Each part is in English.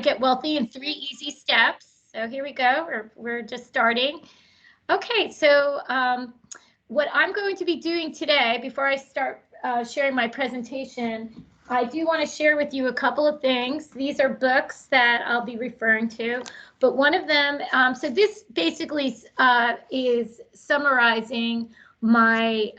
to Get Wealthy in 3 Easy Steps. So here we go. We're just starting. Okay, so what I'm going to be doing today, before I start sharing my presentation, I do want to share with you a couple of things. These are books that I'll be referring to, but one of them, so this basically is summarizing my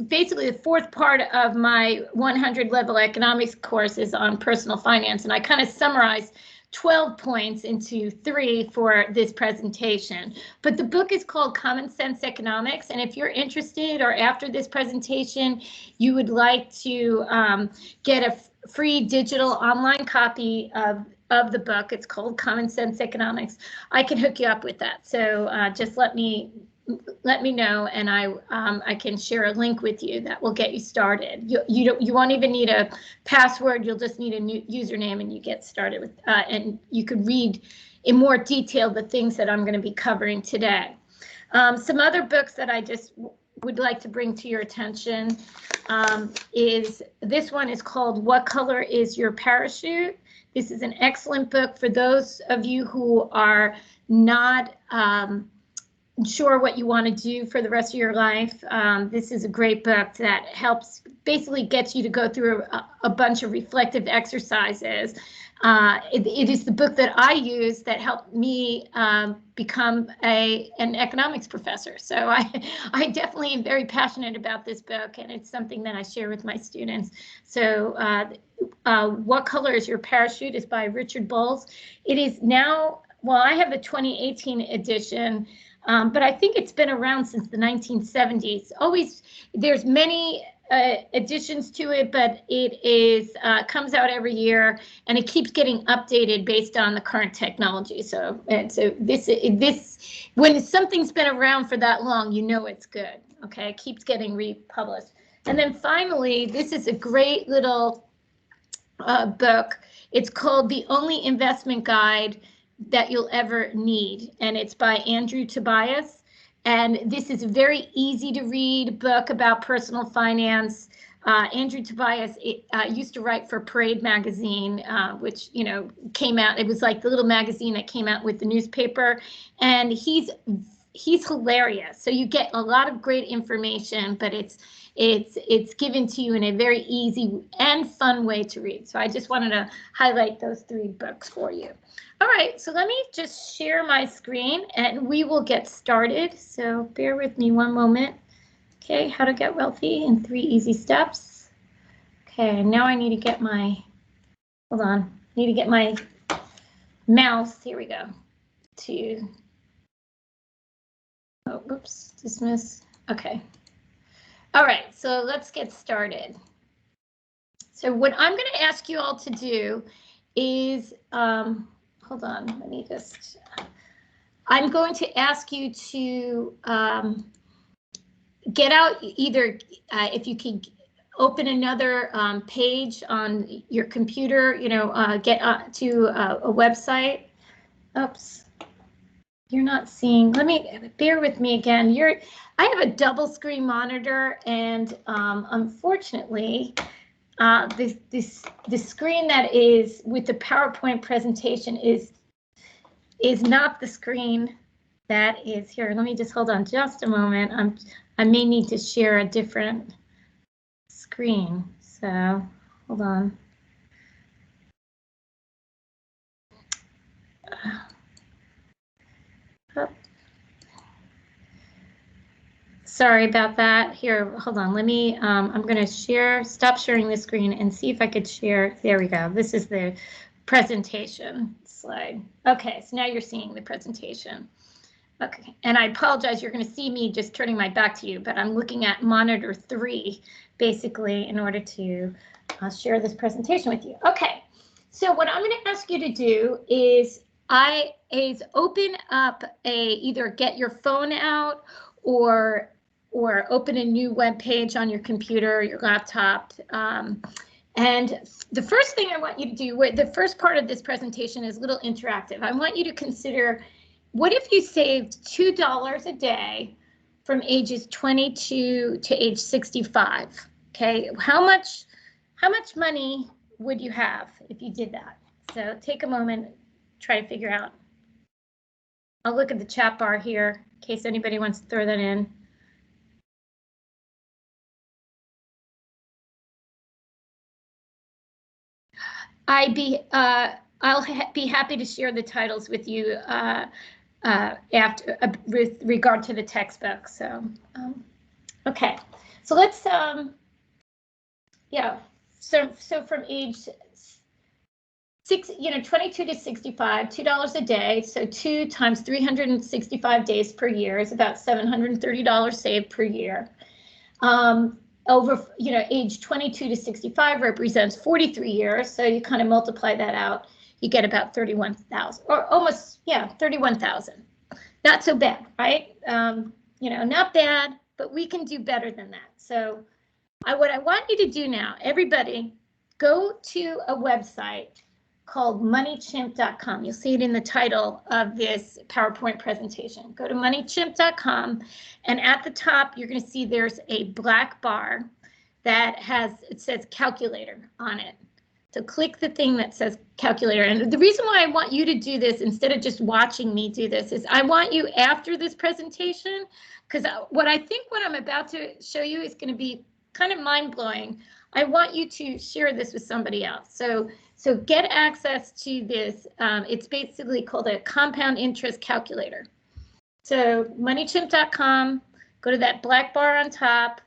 basically the fourth part of my 100 level economics course is on personal finance, and I kind of summarized 12 points into 3 for this presentation. But the book is called Common Sense Economics, and if you're interested or after this presentation you would like to get a free digital online copy of the book, it's called Common Sense Economics, I can hook you up with that. So just let me know, and I can share a link with you that will get you started. You won't even need a password. You'll just need a new username, and you get started with. And you could read in more detail the things that I'm going to be covering today. Some other books that I just would like to bring to your attention is this one is called What Color Is Your Parachute? This is an excellent book for those of you who are not sure what you want to do for the rest of your life. This is a great book that helps, basically gets you to go through a bunch of reflective exercises. It is the book that I use that helped me become an economics professor. So I definitely am very passionate about this book, and it's something that I share with my students. So What Color Is Your Parachute is by Richard Bowles. It is now, well, I have the 2018 edition, but I think it's been around since the 1970s. Always, there's many additions to it, but it is comes out every year, and it keeps getting updated based on the current technology. So this when something's been around for that long, you know it's good. Okay, it keeps getting republished. And then finally, this is a great little book. It's called The Only Investment Guide That You'll Ever Need, and it's by Andrew Tobias. And this is a very easy to read book about personal finance. Andrew Tobias used to write for Parade magazine, which, you know, came out. It was like the little magazine that came out with the newspaper, and he's hilarious. So you get a lot of great information, but it's given to you in a very easy and fun way to read. So I just wanted to highlight those 3 books for you. All right, so let me just share my screen and we will get started. So bear with me one moment. Okay, how to get wealthy in 3 easy steps. Okay, now I need to get my, hold on, I need to get my mouse, here we go, to, oh, oops, dismiss, okay. All right, so let's get started. So what I'm going to ask you all to do is, hold on, let me just, I'm going to ask you to get out either, if you can open another page on your computer, you know, get to a website. Oops. You're not seeing, let me, bear with me again. I have a double screen monitor, and unfortunately, the screen that is with the PowerPoint presentation is not the screen that is here. Let me just hold on just a moment. I may need to share a different screen, so hold on. Sorry about that. Here, hold on. Let me, I'm going to stop sharing the screen and see if I could share. There we go. This is the presentation slide. Okay, so now you're seeing the presentation. Okay, and I apologize. You're going to see me just turning my back to you, but I'm looking at monitor 3 basically in order to share this presentation with you. Okay, so what I'm going to ask you to do is open up either get your phone out or open a new web page on your computer or your laptop. And the first thing I want you to do, the first part of this presentation is a little interactive. I want you to consider, what if you saved $2 a day from ages 22 to age 65? Okay, how much money would you have if you did that? So take a moment, try to figure out. I'll look at the chat bar here in case anybody wants to throw that in. I'll be happy to share the titles with you after with regard to the textbook. So, okay, so let's yeah. So from age 22 to 65, $2 a day. So 2 times 365 days per year is about $730 saved per year. Over, age 22 to 65 represents 43 years. So you kind of multiply that out, you get about 31,000 or almost, 31,000. Not so bad, right? Not bad, but we can do better than that. So what I want you to do now, everybody, go to a website called moneychimp.com. You'll see it in the title of this PowerPoint presentation. Go to moneychimp.com, and at the top, you're going to see there's a black bar that it says calculator on it. So click the thing that says calculator. And the reason why I want you to do this instead of just watching me do this is I want you after this presentation, because what I'm about to show you is going to be kind of mind-blowing. I want you to share this with somebody else. So get access to this. It's basically called a compound interest calculator. So moneychimp.com, go to that black bar on top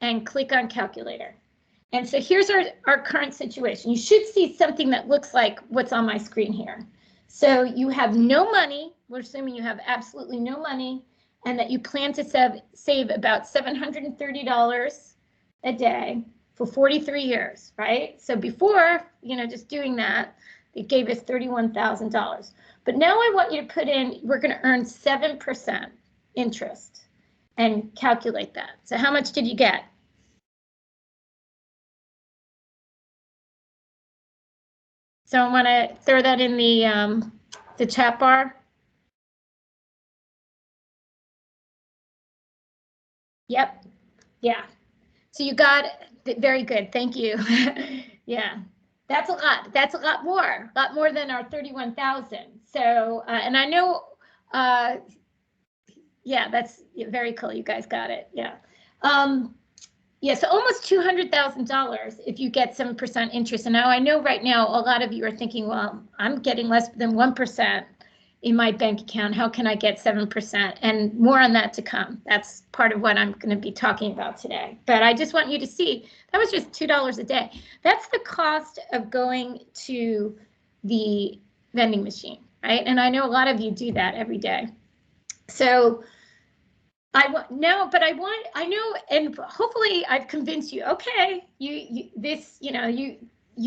and click on calculator. And so here's our current situation. You should see something that looks like what's on my screen here. So you have no money. We're assuming you have absolutely no money and that you plan to save about $730 a day for 43 years, right? So before, just doing that, it gave us $31,000. But now I want you to put in, we're going to earn 7% interest and calculate that. So how much did you get? So I want to throw that in the chat bar. Yep. Yeah. So you got very good. Thank you. Yeah. That's a lot. That's a lot more than our 31,000. So, and I know, yeah, that's very cool. You guys got it. Yeah. Yeah, so almost $200,000 if you get 7% interest. And now I know right now a lot of you are thinking, well, I'm getting less than 1% in my bank account. How can I get 7%? And more on that to come. That's part of what I'm going to be talking about today. But I just want you to see that was just $2 a day. That's the cost of going to the vending machine, right? And I know a lot of you do that every day. So I know, and hopefully I've convinced you, okay, you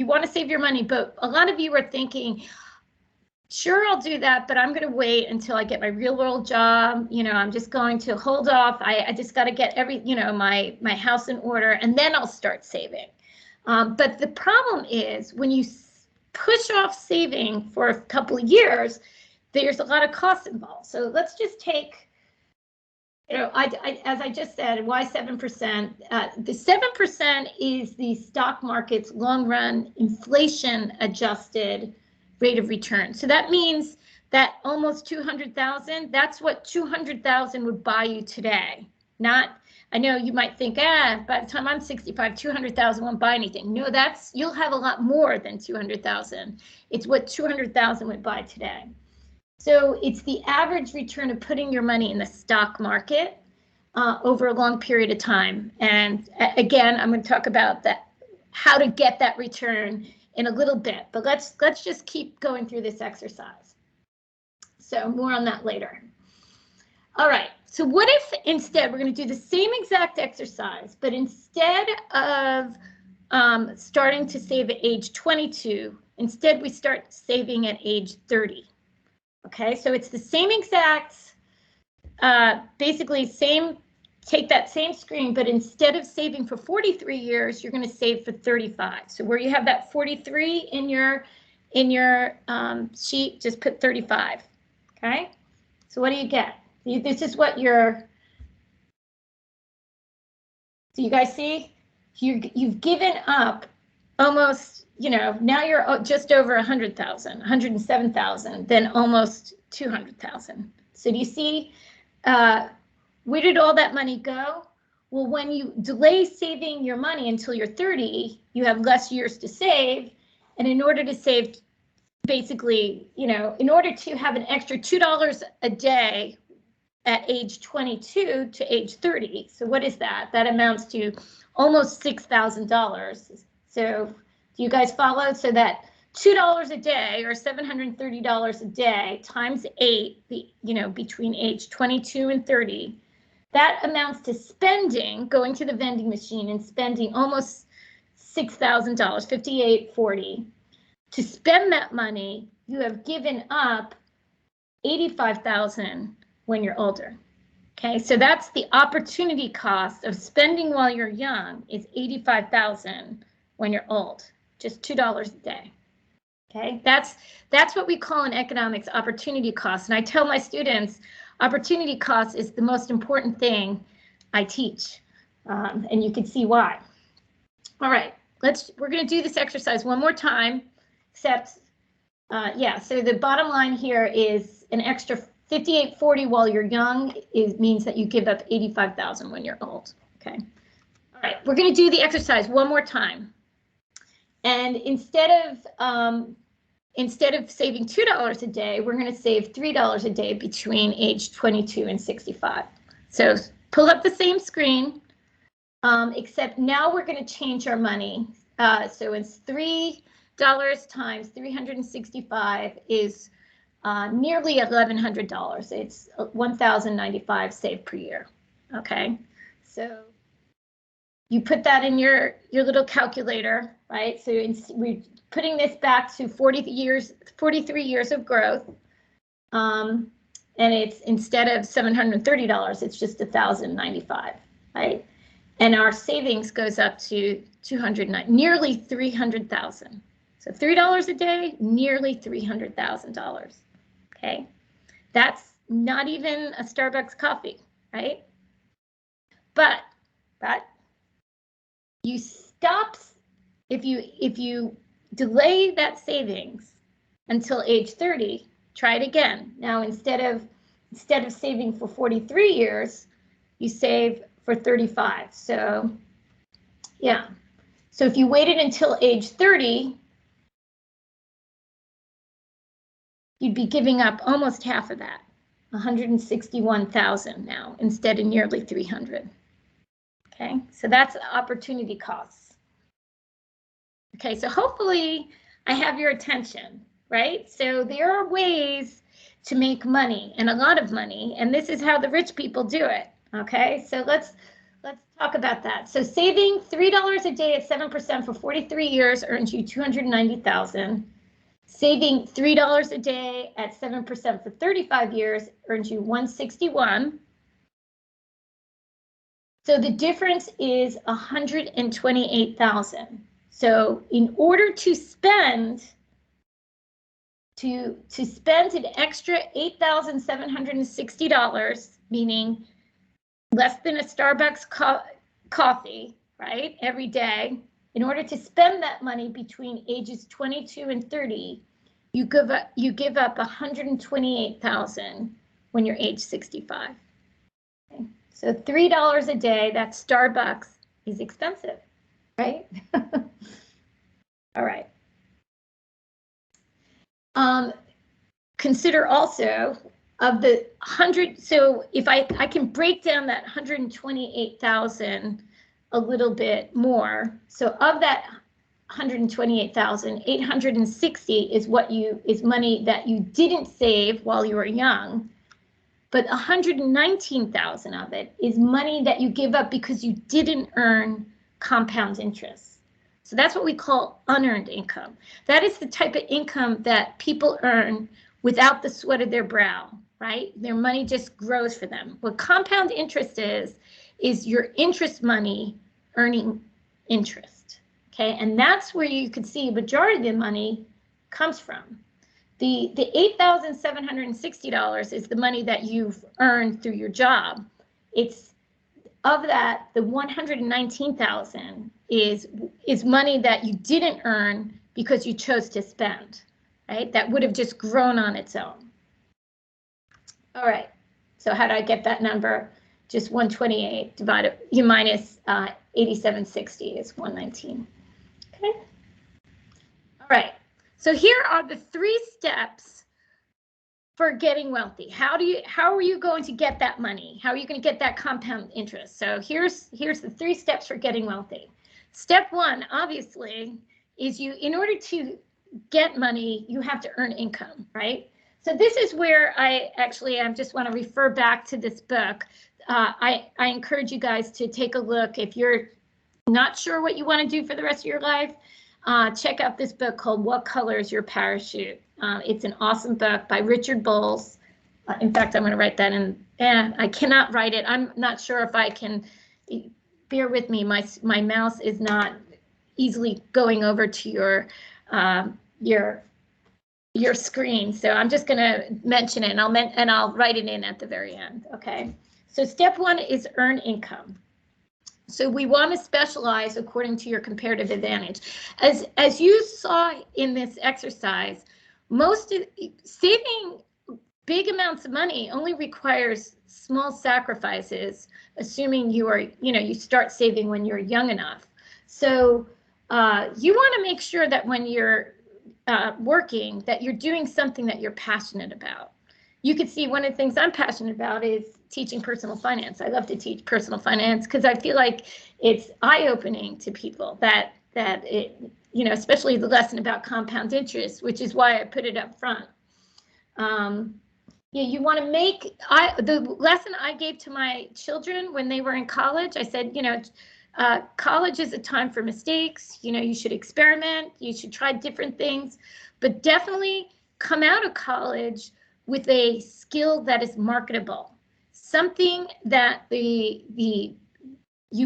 want to save your money, but a lot of you are thinking, sure, I'll do that, but I'm going to wait until I get my real world job. I'm just going to hold off. I just got to get my house in order, and then I'll start saving. But the problem is when you push off saving for a couple of years, there's a lot of costs involved. So let's just take, as I just said, why 7%? The 7% is the stock market's long run inflation adjusted rate of return. So that means that almost 200,000, that's what 200,000 would buy you today. Not, I know you might think, by the time I'm 65, 200,000 won't buy anything. No, you'll have a lot more than 200,000. It's what 200,000 would buy today. So it's the average return of putting your money in the stock market over a long period of time. And again, I'm going to talk about that, how to get that return in a little bit, but let's just keep going through this exercise. So more on that later. All right, so what if instead we're going to do the same exact exercise, but instead of starting to save at age 22, instead we start saving at age 30. Okay, so it's the same exact, basically take that same screen, but instead of saving for 43 years, you're going to save for 35. So where you have that 43 in your sheet, just put 35. Okay, so what do you get? This is what so you guys see, you've given up almost now you're just over 100,000, 107,000, then almost 200,000. So do you see where did all that money go? Well, when you delay saving your money until you're 30, you have less years to save. And in order to save, basically, in order to have an extra $2 a day at age 22 to age 30. So what is that? That amounts to almost $6,000. So do you guys follow? So that $2 a day or $730 a day times 8, between age 22 and 30, that amounts to spending, going to the vending machine and spending almost $6,000, $5,840. To spend that money, you have given up $85,000 when you're older. Okay, so that's the opportunity cost of spending while you're young is $85,000 when you're old, just $2 a day. Okay, that's what we call in economics opportunity cost. And I tell my students, opportunity cost is the most important thing I teach, and you can see why. All right, we're going to do this exercise one more time, except, so the bottom line here is an extra $5,840 while you're young means that you give up $85,000 when you're old. Okay, all right, we're going to do the exercise one more time, and instead of saving $2 a day, we're going to save $3 a day between age 22 and 65. So pull up the same screen, except now we're going to change our money. So it's $3 times 365 is nearly $1,100. It's $1,095 saved per year. Okay, so you put that in your little calculator, right? So we're putting this back to 43 years of growth, and it's instead of $730, it's just $1,095, right? And our savings goes up to nearly $300,000. So $3 a day, nearly $300,000. Okay, that's not even a Starbucks coffee, right? But you stop if you delay that savings until age 30. Try it again. Now instead of saving for 43 years, you save for 35. So yeah. So if you waited until age 30, you'd be giving up almost half of that, 161,000 now instead of nearly 300. Okay, so that's opportunity costs. Okay, so hopefully I have your attention, right? So there are ways to make money, and a lot of money, and this is how the rich people do it. Okay, so let's talk about that. So saving $3 a day at 7% for 43 years earns you $290,000. Saving $3 a day at 7% for 35 years earns you $161,000. So the difference is $128,000. So in order to spend an extra $8,760, meaning less than a Starbucks coffee, right, every day, in order to spend that money between ages 22 and 30, you give up $128,000 when you're age 65. Okay. So $3 a day, that Starbucks is expensive, right? All right. Consider also of the 100. So if I can break down that 128,000 a little bit more. So of that 128,000, 860 is money that you didn't save while you were young. But 119,000 of it is money that you give up because you didn't earn compound interest. So that's what we call unearned income. That is the type of income that people earn without the sweat of their brow, right? Their money just grows for them. What compound interest is your interest money earning interest, okay? And that's where you can see a majority of the money comes from. The $8,760 is the money that you've earned through your job. It's of that, the $119,000 is money that you didn't earn because you chose to spend, right? That would have just grown on its own. All right, so how do I get that number? Just 128 divided, you minus 8760 is 119, okay? All right, so here are the 3 steps for getting wealthy. How are you going to get that money? How are you going to get that compound interest? So here's the 3 steps for getting wealthy. Step 1, obviously, is in order to get money, you have to earn income, right? So this is where I just want to refer back to this book. I encourage you guys to take a look. If you're not sure what you want to do for the rest of your life, check out this book called What Color is Your Parachute? It's an awesome book by Richard Bowles. In fact, I'm going to write that in. I cannot write it. I'm not sure if I can. Bear with me. My mouse is not easily going over to your screen. So I'm just going to mention it, and I'll write it in at the very end. Okay. So step 1 is earn income. So we want to specialize according to your comparative advantage. As you saw in this exercise, saving big amounts of money only requires small sacrifices, assuming you start saving when you're young enough. So you want to make sure that when you're working, that you're doing something that you're passionate about. You could see one of the things I'm passionate about is teaching personal finance. I love to teach personal finance because I feel like it's eye-opening to people that it, especially the lesson about compound interest, which is why I put it up front. You want to make, the lesson I gave to my children when they were in college, I said, college is a time for mistakes. You should experiment, you should try different things, but definitely come out of college with a skill that is marketable, something that you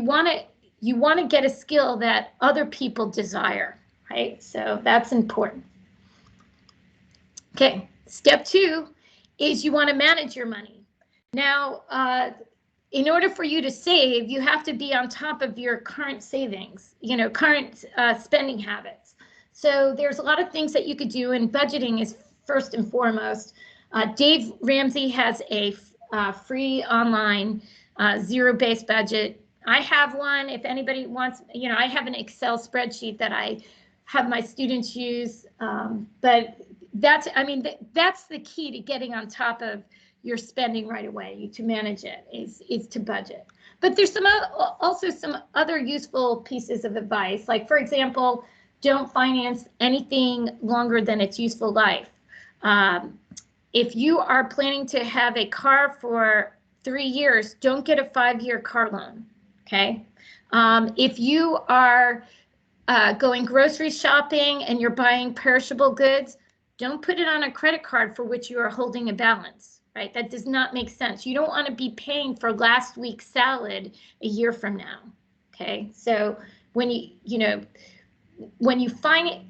want to get a skill that other people desire, right? So that's important. Okay, step 2 is you want to manage your money. Now, in order for you to save, you have to be on top of your current savings, current spending habits. So there's a lot of things that you could do, and budgeting is first and foremost. Dave Ramsey has a free online zero-based budget. I have one. If anybody wants, I have an Excel spreadsheet that I have my students use. But that's the key to getting on top of your spending right away. To manage it is to budget. But there's also some other useful pieces of advice. Like, for example, don't finance anything longer than its useful life. If you are planning to have a car for 3 years, don't get a 5-year car loan, okay? If you are going grocery shopping and you're buying perishable goods, don't put it on a credit card for which you are holding a balance, right? That does not make sense. You don't want to be paying for last week's salad a year from now, okay? So when you find,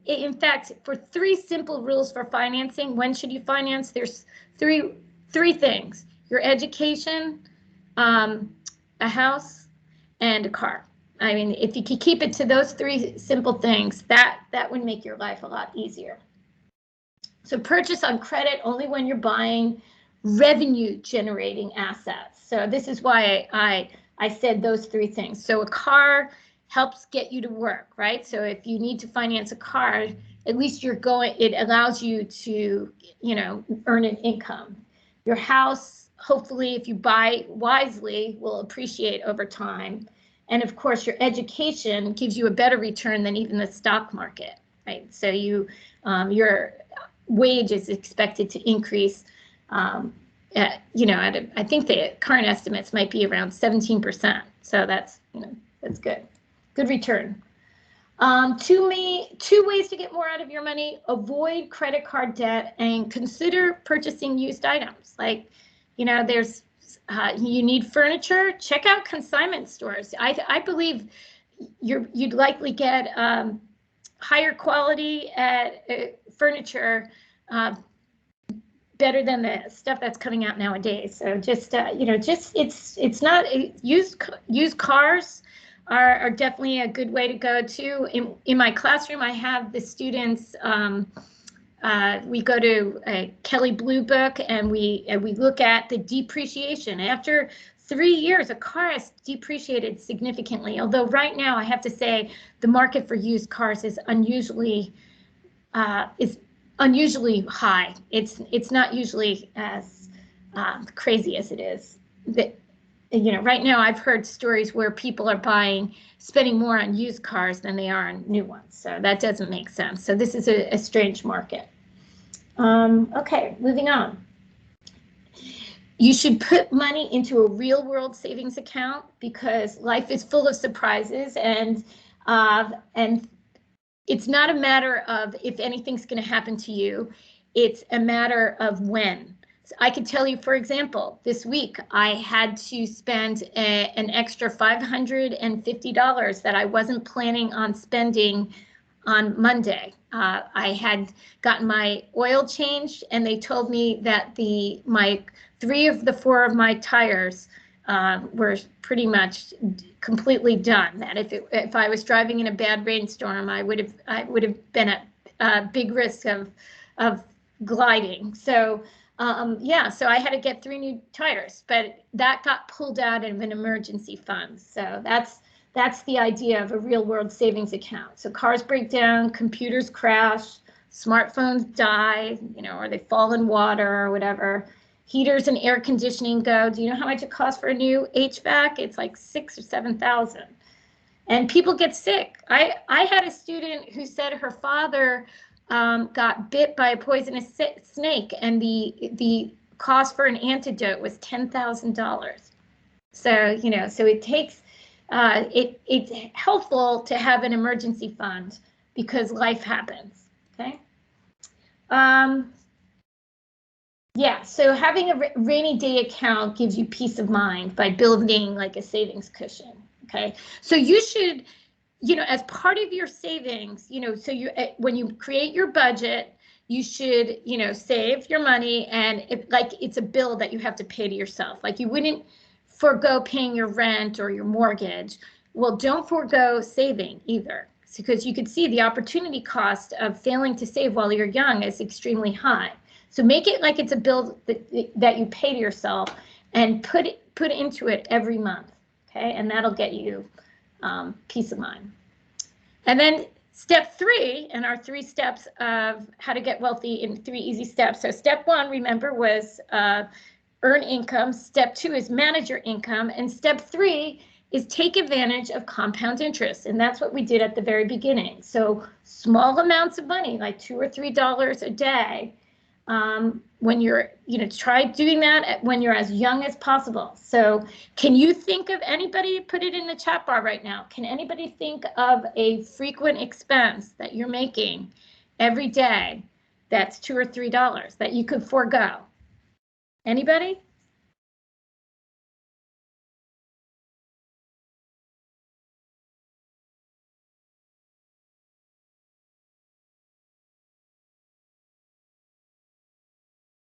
in fact, for 3 simple rules for financing, when should you finance? There's three things: your education, a house, and a car. I mean, if you could keep it to those 3 simple things, that would make your life a lot easier. So purchase on credit only when you're buying revenue generating assets. So this is why I said those 3 things. So a car helps get you to work, right? So if you need to finance a car, at least it allows you to, earn an income. Your house, hopefully, if you buy wisely, will appreciate over time. And of course, your education gives you a better return than even the stock market, right? So your wage is expected to increase, I think the current estimates might be around 17%. So that's good. Good return. 2 ways to get more out of your money: avoid credit card debt and consider purchasing used items. Like, there's you need furniture. Check out consignment stores. I believe you'd likely get higher quality furniture better than the stuff that's coming out nowadays. So it's not used cars are definitely a good way to go too. In my classroom, I have the students, we go to a Kelley Blue Book, and we look at the depreciation. After 3 years, a car has depreciated significantly, although right now I have to say the market for used cars is unusually high. It's not usually as crazy as it is. Right now I've heard stories where people are spending more on used cars than they are on new ones. So that doesn't make sense. So this is a strange market. Okay, moving on. You should put money into a real world savings account because life is full of surprises, and it's not a matter of if anything's going to happen to you. It's a matter of when. I could tell you, for example, this week I had to spend an extra $550 that I wasn't planning on spending on Monday. I had gotten my oil changed, and they told me that my 3 of the 4 of my tires were pretty much completely done. That if I was driving in a bad rainstorm, I would have been at big risk of gliding. So so I had to get 3 new tires, but that got pulled out of an emergency fund. So that's the idea of a real world savings account. So cars break down, computers crash, smartphones die, or they fall in water or whatever. Heaters and air conditioning go. Do you know how much it costs for a new HVAC? It's like $6,000 or $7,000. And people get sick. I had a student who said her father got bit by a poisonous snake, and the cost for an antidote was $10,000. So so it takes it's helpful to have an emergency fund because life happens. Okay. So having a rainy day account gives you peace of mind by building like a savings cushion. Okay. So you should, as part of your savings, so when you create your budget, you should, save your money, and it's a bill that you have to pay to yourself. Like you wouldn't forego paying your rent or your mortgage. Well, don't forego saving either, because you could see the opportunity cost of failing to save while you're young is extremely high. So make it like it's a bill that you pay to yourself, and put into it every month. Okay, and that'll get you peace of mind. And then step 3, and our 3 steps of how to get wealthy in 3 easy steps. So step 1, remember, was earn income. Step 2 is manage your income. And step 3 is take advantage of compound interest. And that's what we did at the very beginning. So small amounts of money, like $2 or $3 a day. When you're, try doing that when you're as young as possible. So can you think of anybody, put it in the chat bar right now, can anybody think of a frequent expense that you're making every day that's $2 or $3 that you could forego? Anybody?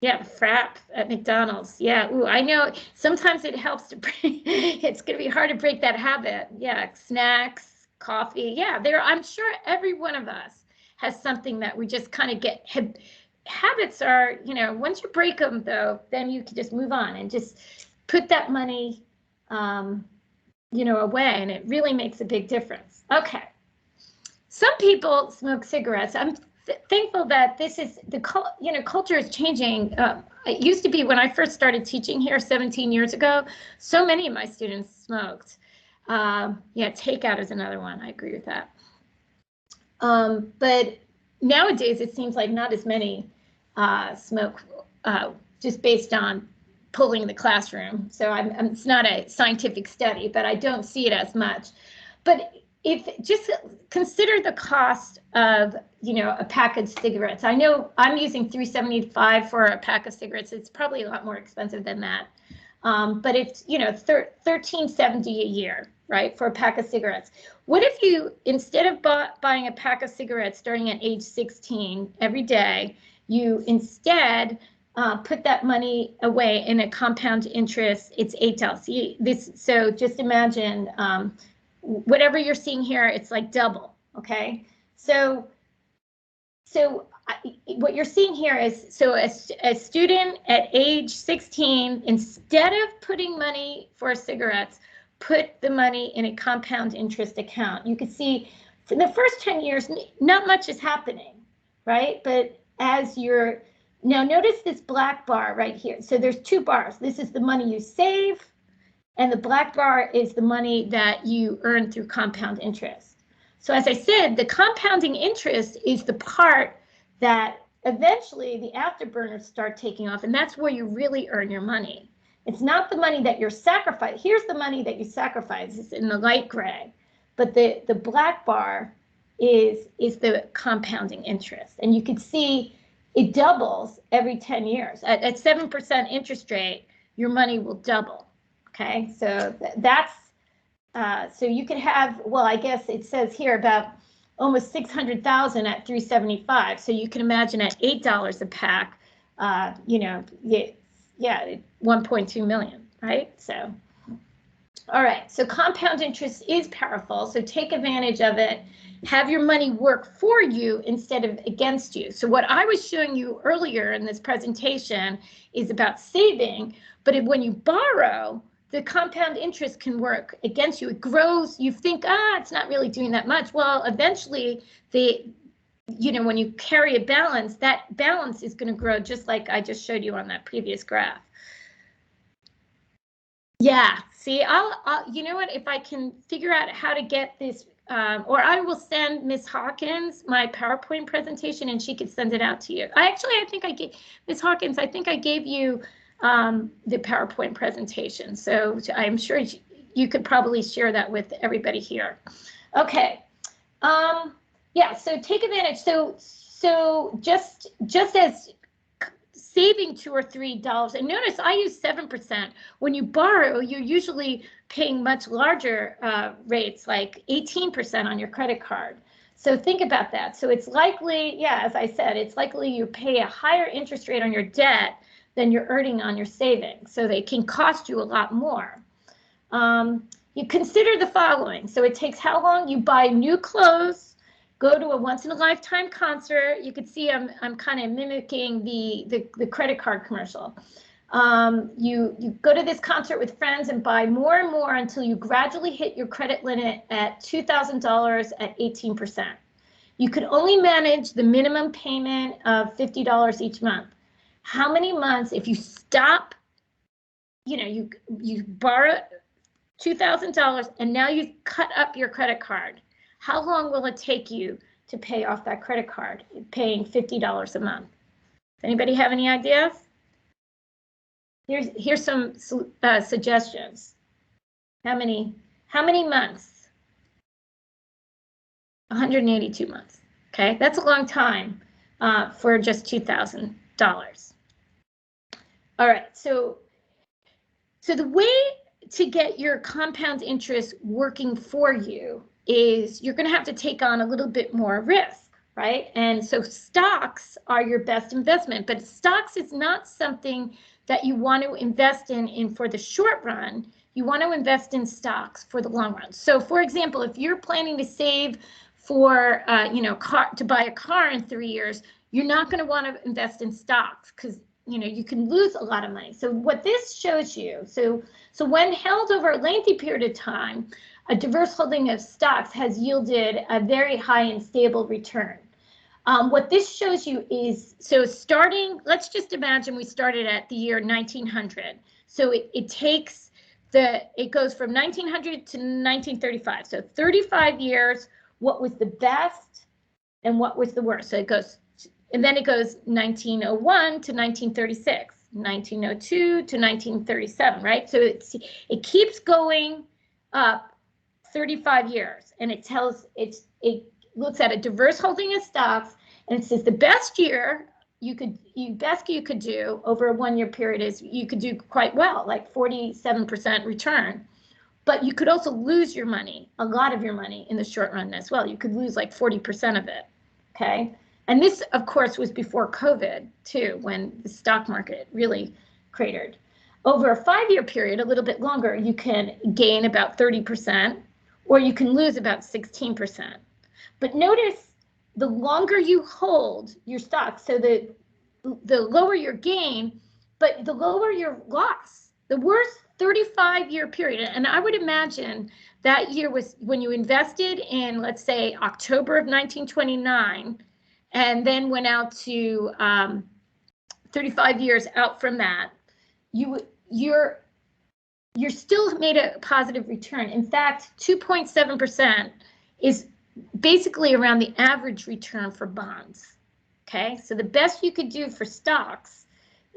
Yeah, frap at McDonald's. Yeah, ooh, I know. Sometimes it helps to break. It's going to be hard to break that habit. Yeah, snacks, coffee. Yeah, I'm sure every one of us has something that we just kind of get. Habits are, once you break them, though, then you can just move on and just put that money, away, and it really makes a big difference. Okay. Some people smoke cigarettes. I'm thankful that this is culture is changing. It used to be when I first started teaching here 17 years ago, so many of my students smoked. Takeout is another one. I agree with that. But nowadays it seems like not as many smoke, just based on polling in the classroom. So it's not a scientific study, but I don't see it as much. But if just consider the cost of, a pack of cigarettes. I know I'm using $3.75 for a pack of cigarettes. It's probably a lot more expensive than that. But it's, $13.70 a year, right, for a pack of cigarettes. What if you, instead of buying a pack of cigarettes starting at age 16 every day, you instead put that money away in a compound interest? It's $8. So just imagine whatever you're seeing here, it's like double, okay? So what you're seeing here is, so a student at age 16, instead of putting money for cigarettes, put the money in a compound interest account. You can see for the first 10 years, not much is happening, right? But as you're, now notice this black bar right here. So there's two bars. This is the money you save, and the black bar is the money that you earn through compound interest. So as I said, the compounding interest is the part that eventually the afterburners start taking off, and that's where you really earn your money. It's not the money that you're sacrificing. Here's the money that you sacrifice. It's in the light gray, but the black bar is the compounding interest, and you can see it doubles every 10 years. At 7% interest rate, your money will double. Okay, so that's so you could have, well, I guess it says here about almost 600,000 at 375. So you can imagine at $8 a pack, you know, yeah, 1.2 million, right? So, all right, so compound interest is powerful. So take advantage of it. Have your money work for you instead of against you. So what I was showing you earlier in this presentation is about saving, but when you borrow, the compound interest can work against you. It grows. You think, it's not really doing that much. Well, eventually, you know, when you carry a balance, that balance is going to grow, just like I just showed you on that previous graph. Yeah. See, I'll you know what? If I can figure out how to get this, or I will send Miss Hawkins my PowerPoint presentation, and she could send it out to you. I think I gave Miss Hawkins. I think I gave you the PowerPoint presentation. So I'm sure you could probably share that with everybody here. Okay. Yeah, so take advantage. So just as saving $2 or $3, and notice I use 7%. When you borrow, you're usually paying much larger rates, like 18% on your credit card. So think about that. So it's likely, yeah, as I said, it's likely you pay a higher interest rate on your debt than you're earning on your savings. So they can cost you a lot more. You consider the following. So it takes how long? You buy new clothes, go to a once-in-a-lifetime concert. You can see I'm kind of mimicking the credit card commercial. You go to this concert with friends and buy more and more until you gradually hit your credit limit at $2,000 at 18%. You could only manage the minimum payment of $50 each month. How many months, if you stop, you know, you borrow $2,000 and now you cut up your credit card, how long will it take you to pay off that credit card, paying $50 a month? Does anybody have any ideas? Here's some suggestions. How many months? 182 months. Okay, that's a long time for just $2,000. All right, so the way to get your compound interest working for you is you're going to have to take on a little bit more risk, right? And so stocks are your best investment, but stocks is not something that you want to invest in for the short run. You want to invest in stocks for the long run. So for example, if you're planning to save for, you know, to buy a car in 3 years, you're not going to want to invest in stocks because, you know, you can lose a lot of money. So what this shows you, so when held over a lengthy period of time, a diverse holding of stocks has yielded a very high and stable return. What this shows you is, so starting, let's just imagine we started at the year 1900. So it goes from 1900 to 1935. So 35 years, what was the best and what was the worst? So it goes, and then it goes 1901 to 1936, 1902 to 1937, right? So it keeps going up 35 years, and it looks at a diverse holding of stocks, and it says the best year you could do over a 1 year period is you could do quite well, like 47% return. But you could also lose your money, a lot of your money in the short run as well. You could lose like 40% of it, okay? And this, of course, was before COVID too, when the stock market really cratered. Over a 5 year period, a little bit longer, you can gain about 30%, or you can lose about 16%. But notice the longer you hold your stock, so the lower your gain, but the lower your loss. The worst 35-year period, and I would imagine that year was when you invested in, let's say, October of 1929, and then went out to 35 years out from that, you're still made a positive return. In fact, 2.7% is basically around the average return for bonds. Okay, so the best you could do for stocks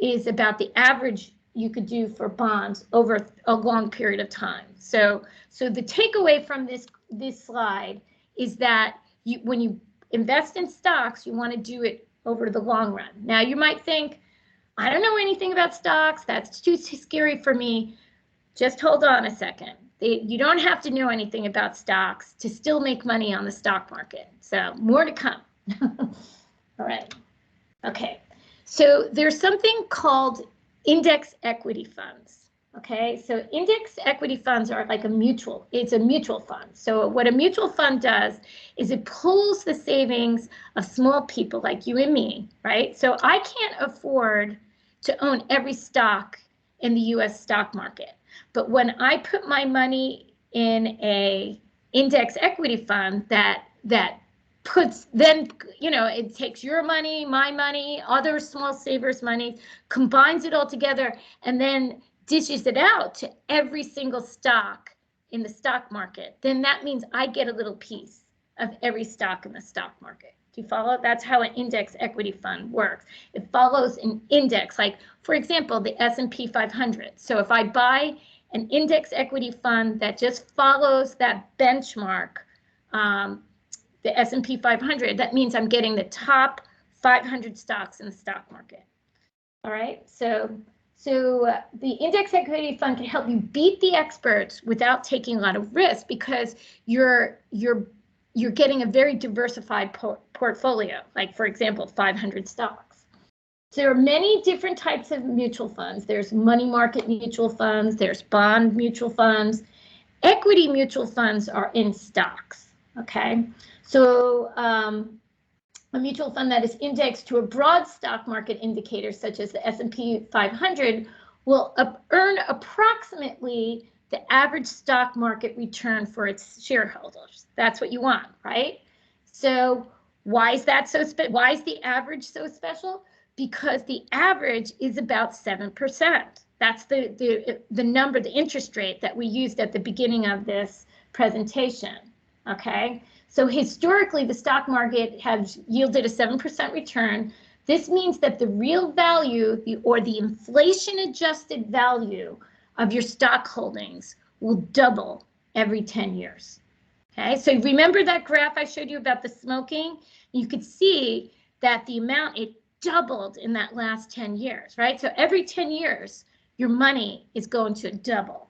is about the average you could do for bonds over a long period of time. So the takeaway from this slide is that when you invest in stocks, you want to do it over the long run. Now you might think, I don't know anything about stocks, that's too scary for me. Just hold on a second. You don't have to know anything about stocks to still make money on the stock market. So more to come. All right. Okay. So there's something called index equity funds. Okay. So index equity funds are like it's a mutual fund. So what a mutual fund does is it pulls the savings of small people like you and me, right? So I can't afford to own every stock in the US stock market. But when I put my money in a index equity fund that puts, then, it takes your money, my money, other small savers' money, combines it all together, and then dishes it out to every single stock in the stock market, then that means I get a little piece of every stock in the stock market. Do you follow? That's how an index equity fund works. It follows an index, like, for example, the S&P 500. So if I buy an index equity fund that just follows that benchmark, the S&P 500, that means I'm getting the top 500 stocks in the stock market. All right, so the index equity fund can help you beat the experts without taking a lot of risk, because you're getting a very diversified portfolio, like, for example, 500 stocks. So there are many different types of mutual funds. There's money market mutual funds, there's bond mutual funds. Equity mutual funds are in stocks, okay? So a mutual fund that is indexed to a broad stock market indicator, such as the S&P 500, will earn approximately the average stock market return for its shareholders. That's what you want, right? So why is that so why is the average so special? Because the average is about 7%. That's the number, the interest rate that we used at the beginning of this presentation, okay? So historically, the stock market has yielded a 7% return. This means that the real value, or the inflation-adjusted value of your stock holdings will double every 10 years. Okay, so remember that graph I showed you about the smoking? You could see that the amount, it doubled in that last 10 years, right? So every 10 years, your money is going to double,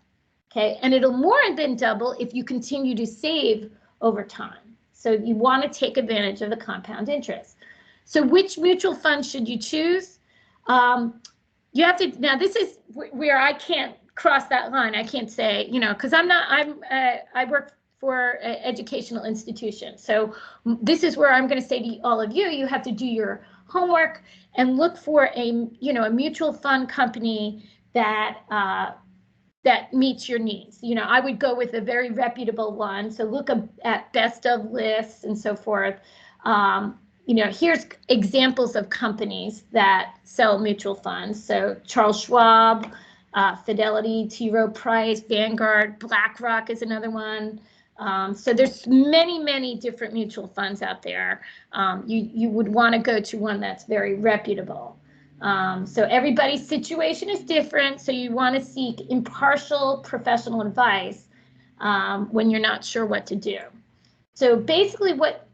okay? And it'll more than double if you continue to save over time. So you want to take advantage of the compound interest. So which mutual fund should you choose? You have to, now this is where I can't cross that line. I can't say, because I work for an educational institution. So this is where I'm going to say to all of you, you have to do your homework and look for a mutual fund company that meets your needs. I would go with a very reputable one. So look at best of lists and so forth. Here's examples of companies that sell mutual funds. So Charles Schwab, Fidelity, T. Rowe Price, Vanguard, BlackRock is another one. So there's many different mutual funds out there. You would want to go to one that's very reputable. So everybody's situation is different. So you want to seek impartial professional advice when you're not sure what to do. So basically what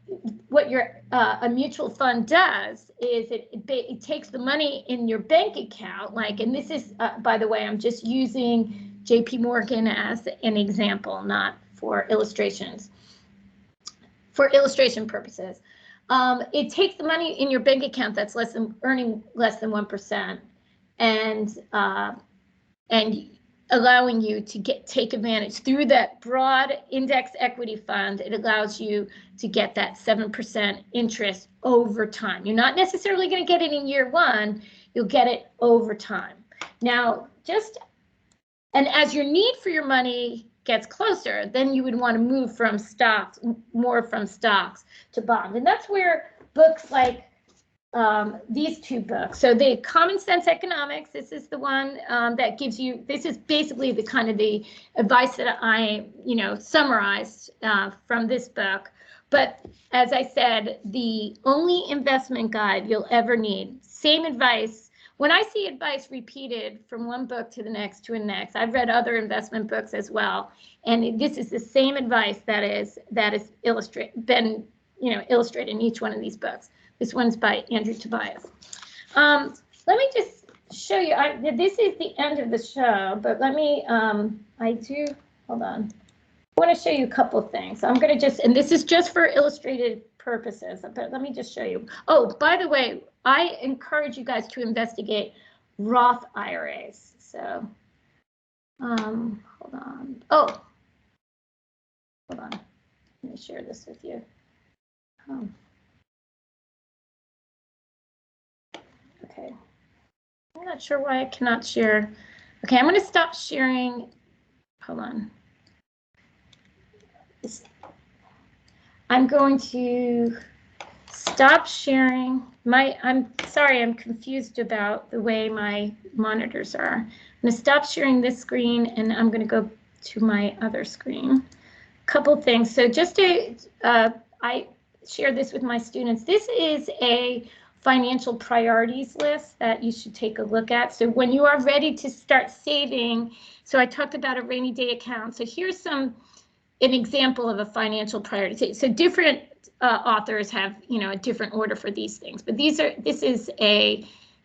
a mutual fund does is it takes the money in your bank account, and this is, by the way, I'm just using JP Morgan as an example, not for illustrations, for illustration purposes. It takes the money in your bank account that's earning less than 1%, and allowing you to take advantage through that broad index equity fund. It allows you to get that 7% interest over time. You're not necessarily going to get it in year one, you'll get it over time. Now, and as your need for your money gets closer, then you would want to move from stocks, more from stocks to bonds. And that's where books like these two books. So the Common Sense Economics, this is the one that gives you, this is basically the kind of the advice that I, summarized from this book. But as I said, the only investment guide you'll ever need, same advice. When I see advice repeated from one book to the next to the next, I've read other investment books as well, and this is the same advice that is illustrated in each one of these books. This one's by Andrew Tobias. Let me just show you. This is the end of the show, but let me. Hold on. I want to show you a couple of things. I'm going to and this is just for illustrated purposes, but let me just show you. Oh, by the way, I encourage you guys to investigate Roth IRAs. So, hold on. Oh, hold on. Let me share this with you. Okay. I'm not sure why I cannot share. Okay, I'm going to stop sharing. Hold on. I'm going to stop sharing I'm sorry, I'm confused about the way my monitors are. I'm going to stop sharing this screen and I'm going to go to my other screen. Couple things. So just to, I share this with my students. This is a financial priorities list that you should take a look at. So when you are ready to start saving, so I talked about a rainy day account. So here's an example of a financial priority. So different authors have, a different order for these things, but this is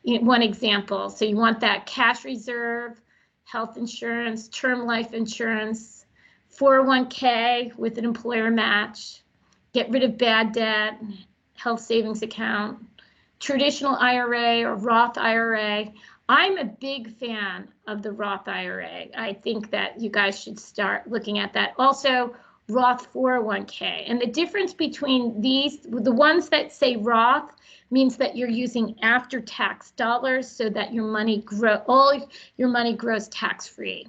one example. So you want that cash reserve, health insurance, term life insurance, 401k with an employer match, get rid of bad debt, health savings account, traditional IRA or Roth IRA. I'm a big fan of the Roth IRA. I think that you guys should start looking at that. Also, Roth 401k. And the difference between these, the ones that say Roth means that you're using after-tax dollars so that your money all your money grows tax-free.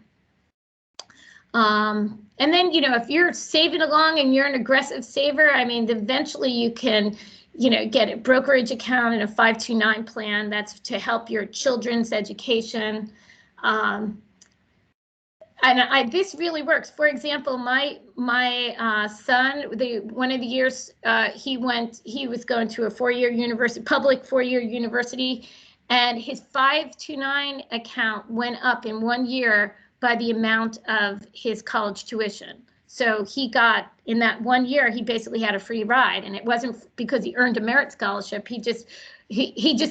And then, if you're saving along and you're an aggressive saver, I mean, eventually you can get a brokerage account and a 529 plan. That's to help your children's education. And this really works. For example, my son, one of the years he was going to a public four-year university, and his 529 account went up in 1 year by the amount of his college tuition. So he got, in that 1 year, he basically had a free ride, and it wasn't because he earned a merit scholarship. He just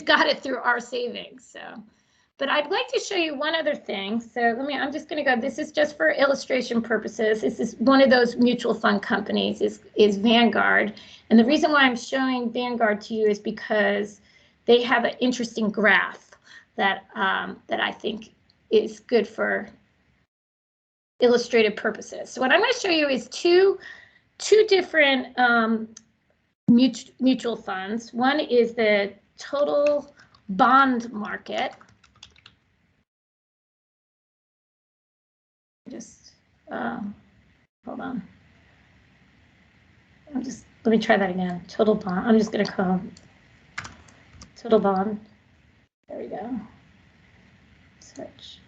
got it through our savings. So, but I'd like to show you one other thing. So I'm just going to go. This is just for illustration purposes. This is one of those mutual fund companies is Vanguard, and the reason why I'm showing Vanguard to you is because they have an interesting graph that I think is good for illustrative purposes. So what I'm going to show you is two different mutual funds. One is the total bond market. Just hold on. Let me try that again. Total bond. I'm just going to call total bond. There we go. Search.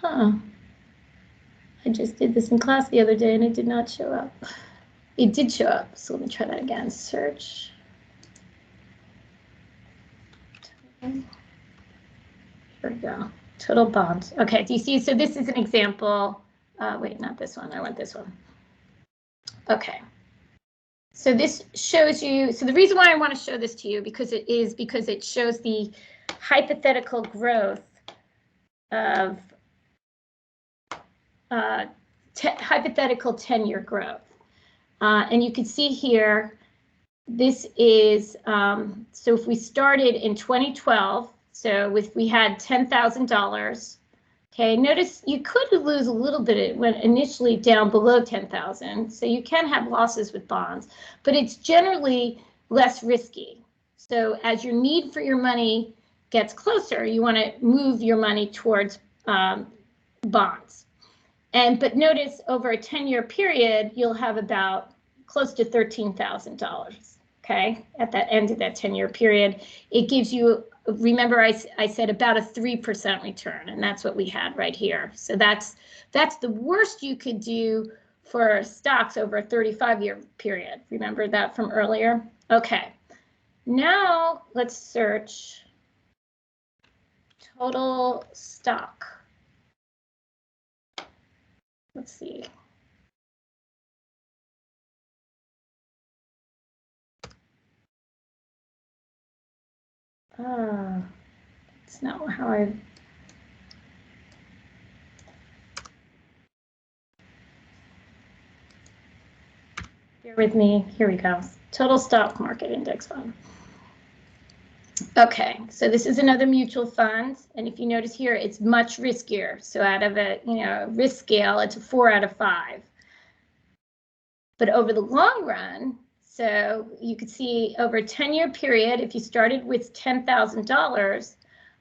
I just did this in class the other day and it did not show up. It did show up, so let me try that again. Search. Here we go. Total bonds. Okay, do you see? So this is an example. Wait, not this one. I want this one. Okay. So this shows you. So the reason why I want to show this to you because it shows the hypothetical growth of hypothetical 10-year growth. And you can see here, this is, so if we started in 2012, So if we had $10,000, okay, notice you could lose a little bit when initially down below 10,000. So you can have losses with bonds, but it's generally less risky. So as your need for your money gets closer, you want to move your money towards bonds. But notice over a 10-year period, you'll have about close to $13,000. Okay, at that end of that 10-year period, it gives you, remember I said about a 3% return, and that's what we had right here. So that's the worst you could do for stocks over a 35-year period. Remember that from earlier? Okay, now let's search total stock. Let's see. It's not how I. Bear with me. Here we go. Total stock market index fund. Okay, so this is another mutual fund, and if you notice here, it's much riskier. So out of a risk scale, it's a 4 out of 5. But over the long run, so you could see over a 10-year period, if you started with $10,000,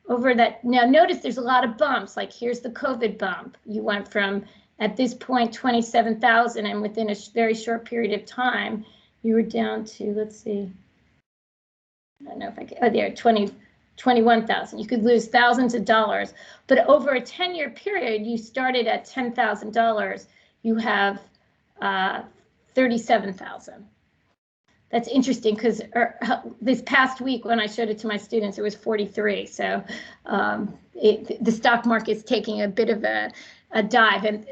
over that, now notice there's a lot of bumps, like here's the COVID bump. You went from, at this point, 27,000, and within a very short period of time, you were down to, let's see, I don't know if I can, oh, there, 21,000. You could lose thousands of dollars, but over a 10-year period, you started at $10,000, you have 37,000. That's interesting because this past week when I showed it to my students, it was 43. So the stock market is taking a bit of a dive, and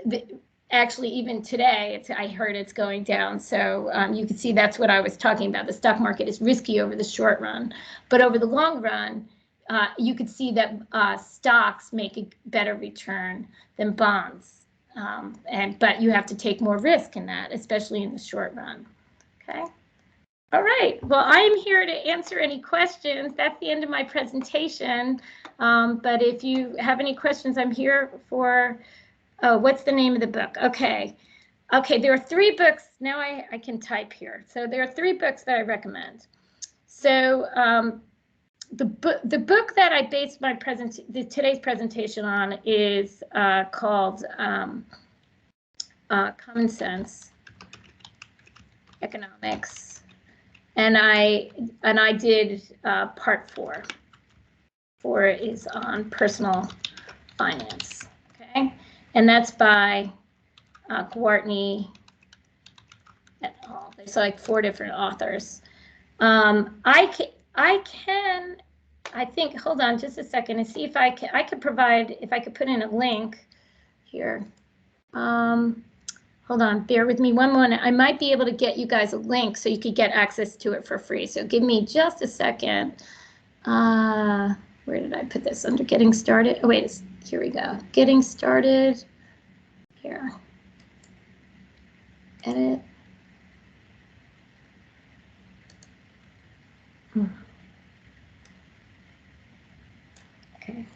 actually even today, I heard it's going down. So you can see that's what I was talking about. The stock market is risky over the short run, but over the long run, you could see that stocks make a better return than bonds. But you have to take more risk in that, especially in the short run. Okay. All right. Well, I am here to answer any questions. That's the end of my presentation. But if you have any questions, I'm here for. Oh, what's the name of the book? Okay. Okay. There are 3 books. Now I can type here. So there are 3 books that I recommend. So the book that I based my today's presentation on is called Common Sense Economics, and I did part 4. 4 is on personal finance. Okay, and that's by Gwartney et al. There's like 4 different authors. I think, hold on just a second and see if I could provide, if I could put in a link here. Hold on, bear with me one moment. I might be able to get you guys a link so you could get access to it for free. So give me just a second. Where did I put this? Under getting started? Oh, wait, here we go. Getting started. Here. Edit. Okay.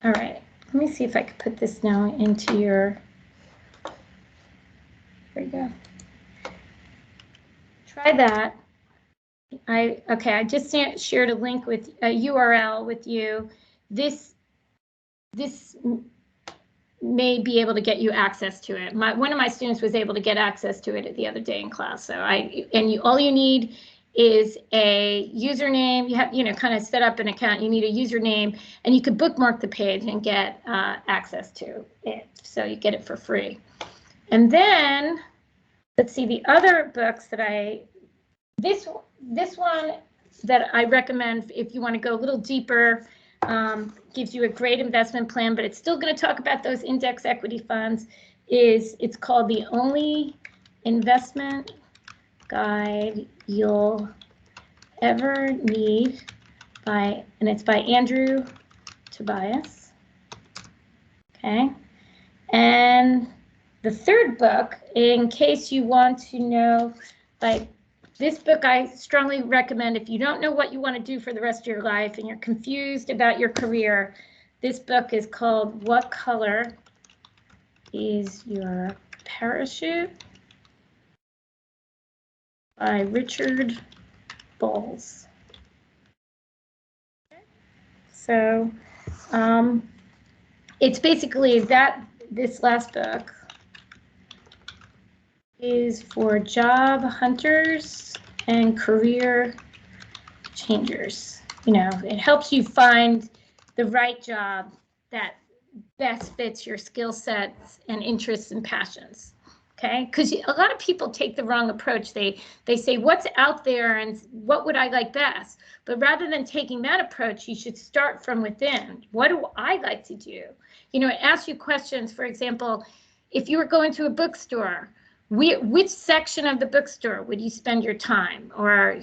All right. Let me see if I could put this now into your. Here we go. Try that. Okay. I just shared a link with a URL with you. This may be able to get you access to it. One of my students was able to get access to it the other day in class. So all you need is a username. You have, kind of set up an account. You need a username, and you could bookmark the page and get access to it. So you get it for free. And then let's see the other books that this one that I recommend if you want to go a little deeper. Gives you a great investment plan, but it's still going to talk about those index equity funds. It's called The Only Investment Guide You'll Ever Need and it's by Andrew Tobias. Okay, and the third book, in case you want to know, like This book I strongly recommend if you don't know what you want to do for the rest of your life and you're confused about your career. This book is called What Color is Your Parachute by Richard Bowles. So it's basically that this last book is for job hunters and career changers. You know, it helps you find the right job that best fits your skill sets and interests and passions. Okay, because a lot of people take the wrong approach. They say, what's out there and what would I like best? But rather than taking that approach, you should start from within. What do I like to do? You know, ask you questions. For example, if you were going to a bookstore, which section of the bookstore would you spend your time? Or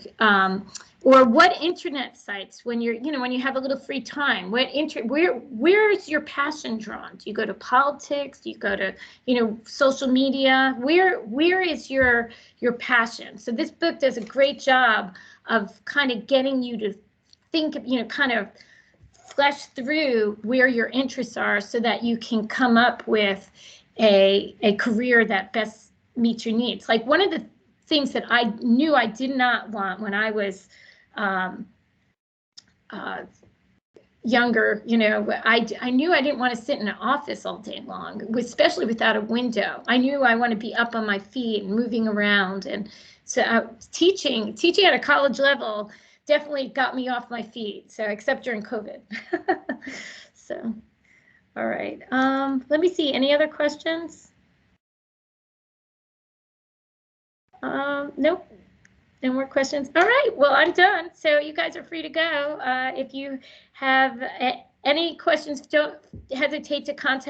what internet sites when you're, you know, when you have a little free time, where is your passion drawn? Do you go to politics? Do you go to, you know, social media? Where is your passion? So this book does a great job of kind of getting you to think, you know, kind of flesh through where your interests are so that you can come up with a career that best meets your needs. Like one of the things that I knew I did not want when I was younger, you know, I knew I didn't want to sit in an office all day long, especially without a window. I knew I want to be up on my feet and moving around. And so teaching at a college level definitely got me off my feet. So except during COVID. So, all right. Let me see. Any other questions? Nope. No more questions. All right. Well, I'm done. So you guys are free to go. If you have any questions, don't hesitate to contact